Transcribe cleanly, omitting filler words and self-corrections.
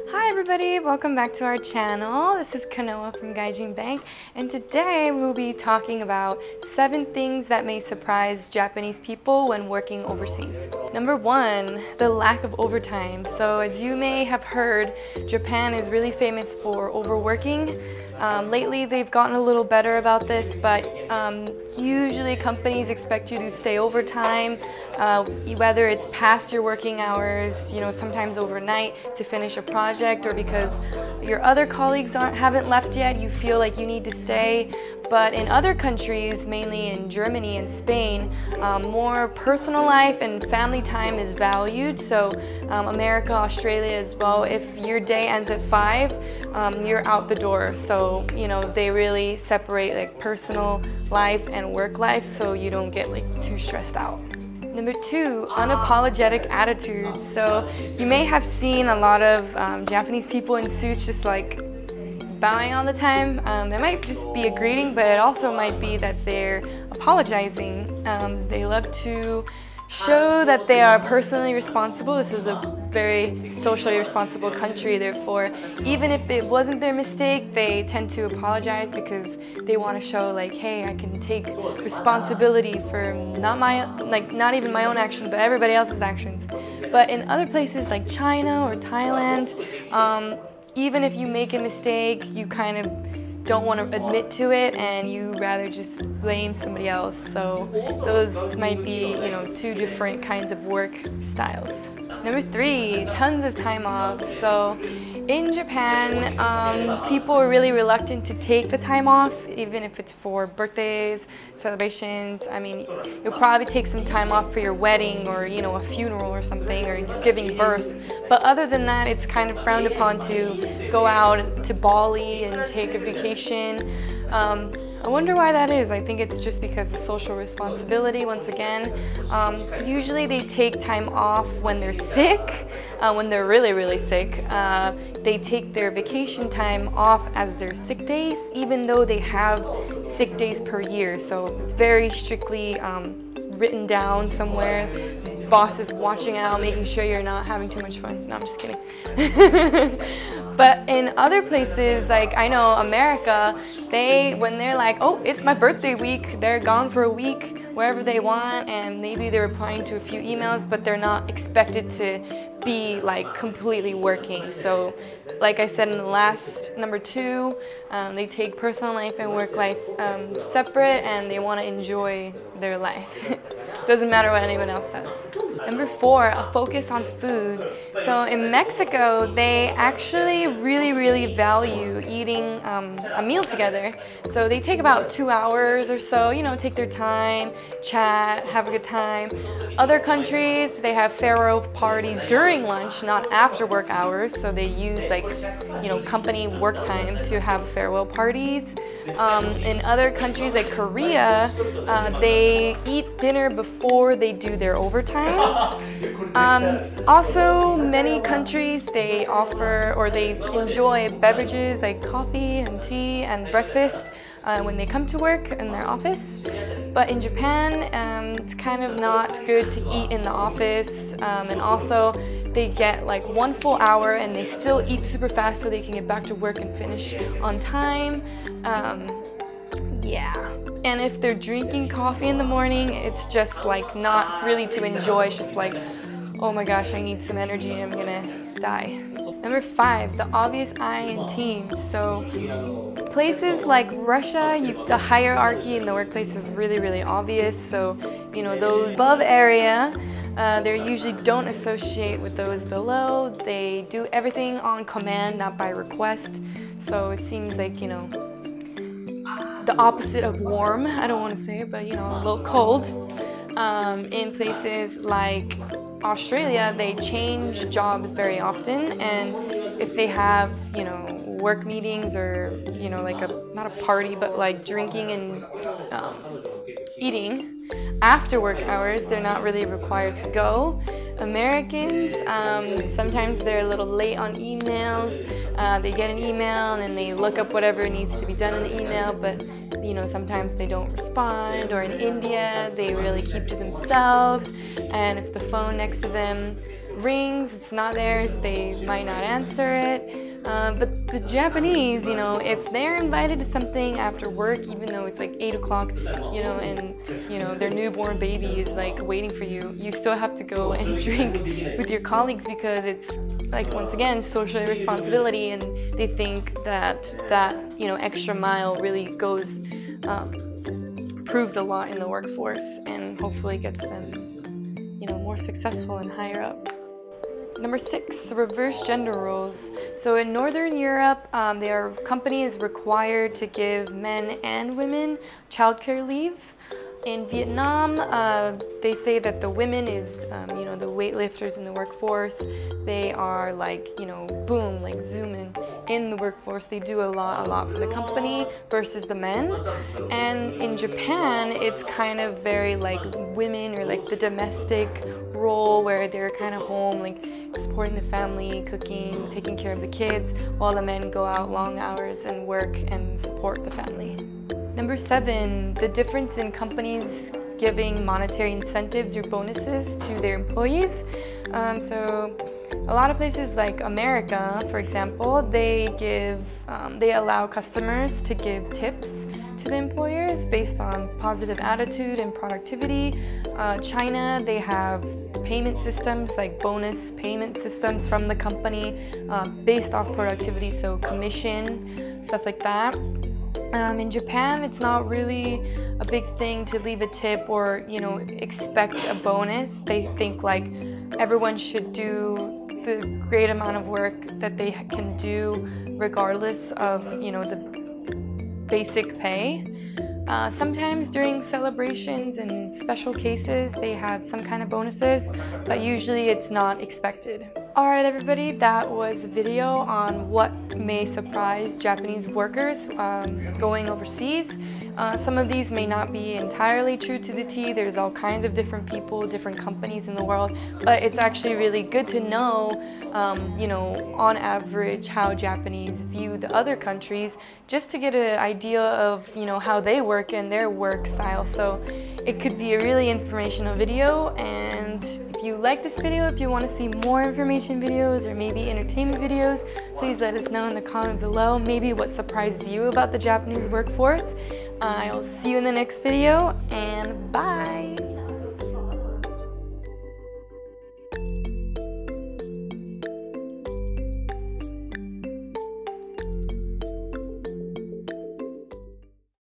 Hi everybody, welcome back to our channel. This is Kanoa from Gaijinbank, and today we'll be talking about 7 things that may surprise Japanese people when working overseas. Number 1, the lack of overtime. So as you may have heard, Japan is really famous for overworking. Lately they've gotten a little better about this, but usually companies expect you to stay overtime, whether it's past your working hours, sometimes overnight to finish a project, or because your other colleagues haven't left yet, you feel like you need to stay. But in other countries, mainly in Germany and Spain, more personal life and family time is valued. So America, Australia as well, if your day ends at 5, you're out the door. So they really separate like personal life and work life, so you don't get too stressed out. Number 2, unapologetic attitudes. So you may have seen a lot of Japanese people in suits just bowing all the time. That might just be a greeting, but it also might be that they're apologizing. They love to show that they are personally responsible. This is a very socially responsible country, therefore even if it wasn't their mistake, they tend to apologize because they want to show hey, I can take responsibility for not even my own actions, but everybody else's actions. But in other places like China or Thailand, even if you make a mistake, you kind of don't want to admit to it and you rather just blame somebody else. So those might be, 2 different kinds of work styles. Number 3, tons of time off. So in Japan, people are really reluctant to take the time off, even if it's for birthdays, celebrations. I mean, you'll probably take some time off for your wedding or, a funeral or something, or you're giving birth. But other than that, it's kind of frowned upon to go out to Bali and take a vacation. I wonder why that is. I think it's just because of social responsibility, once again. Usually they take time off when they're sick, when they're really, really sick. They take their vacation time off as their sick days, even though they have sick days per year. So it's very strictly written down somewhere. Boss is watching out, making sure you're not having too much fun. No, I'm just kidding. But in other places, I know America, when they're oh, it's my birthday week, they're gone for a week wherever they want, and maybe they're replying to a few emails, but they're not expected to be completely working. So like I said in the last, number 2, they take personal life and work life separate, and they want to enjoy their life. Doesn't matter what anyone else says. Number 4, a focus on food. So in Mexico, they actually really, really value eating a meal together. So they take about 2 hours or so, take their time, chat, have a good time. Other countries, they have farewell parties during lunch, not after work hours. So they use company work time to have farewell parties. In other countries like Korea, they eat dinner before they do their overtime. Also, many countries, they offer or they enjoy beverages like coffee and tea and breakfast when they come to work in their office. But in Japan, it's kind of not good to eat in the office, and also they get 1 full hour and they still eat super fast so they can get back to work and finish on time. Yeah. And if they're drinking coffee in the morning, it's just not really to enjoy. It's just oh my gosh, I need some energy, I'm gonna die. Number 5, the obvious I in teams. So places like Russia, the hierarchy in the workplace is really, really obvious. So, those above area, they usually don't associate with those below. They do everything on command, not by request. So it seems the opposite of warm. I don't want to say it, but a little cold. In places like Australia, they change jobs very often, and if they have work meetings or not a party, but drinking and eating, after work hours, they're not really required to go. Americans, sometimes they're a little late on emails. They get an email and they look up whatever needs to be done in the email, but sometimes they don't respond. Or in India, they really keep to themselves, and if the phone next to them rings, it's not theirs, they might not answer it. But the Japanese, if they're invited to something after work, even though it's like 8 o'clock, and their newborn baby is like waiting for you, you still have to go and drink with your colleagues, because it's like, once again, social responsibility, and they think that extra mile really proves a lot in the workforce, and hopefully gets them more successful and higher up. Number 6, reverse gender roles. So in Northern Europe, their company is required to give men and women childcare leave. In Vietnam, they say that the women is, the weightlifters in the workforce. They are like, boom, like zoom in the workforce. They do a lot for the company versus the men. And in Japan, it's kind of very like women, or like the domestic role, where they're kind of home, like supporting the family, cooking, taking care of the kids, while the men go out long hours and work and support the family. Number 7, the difference in companies giving monetary incentives or bonuses to their employees. So a lot of places like America, for example, they allow customers to give tips to the employers based on positive attitude and productivity. China, they have payment systems, like bonus payment systems from the company based off productivity, so commission, stuff like that. In Japan, it's not really a big thing to leave a tip or, expect a bonus. They think like everyone should do the great amount of work that they can do regardless of, the basic pay. Sometimes during celebrations and special cases, they have some kind of bonuses, but usually it's not expected. Alright everybody, that was a video on what may surprise Japanese workers going overseas. Some of these may not be entirely true to the T. There's all kinds of different people, different companies in the world, but it's actually really good to know, on average how Japanese view the other countries, just to get an idea of, how they work and their work style. So it could be a really informational video, and if you like this video, if you want to see more information videos or maybe entertainment videos, please let us know in the comment below maybe what surprised you about the Japanese workforce. I'll see you in the next video, and bye!